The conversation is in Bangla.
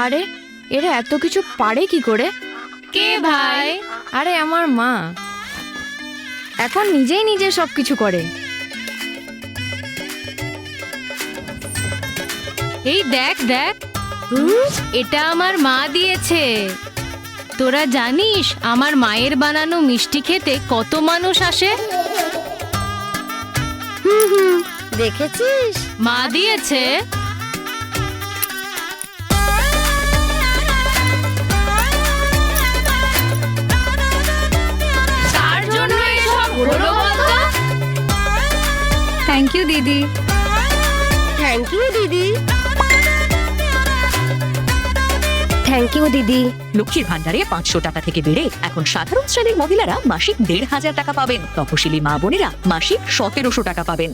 আরে এরা এত কিছু পারে কি করে? কে ভাই? আরে আমার মা এখন নিজেই নিজে সবকিছু করে। এই দেখ দেখ, এটা আমার মা দিয়েছে। তোরা জানিস আমার মায়ের বানানো মিষ্টি খেতে কত মানুষ আসে? দেখেছিস? মা দিয়েছে। তার জন্য এসব হলো বলতো? থ্যাংক ইউ দিদি। থ্যাংক ইউ দিদি। থ্যাংক ইউ দিদি। লক্ষ্মীর ভান্ডারে 500 টাকা থেকে বেড়ে এখন সাধারণ শ্রেণীর মহিলারা মাসিক 1500 টাকা পাবেন। তপশিলি মা বোনেরা মাসিক 1700 টাকা পাবেন।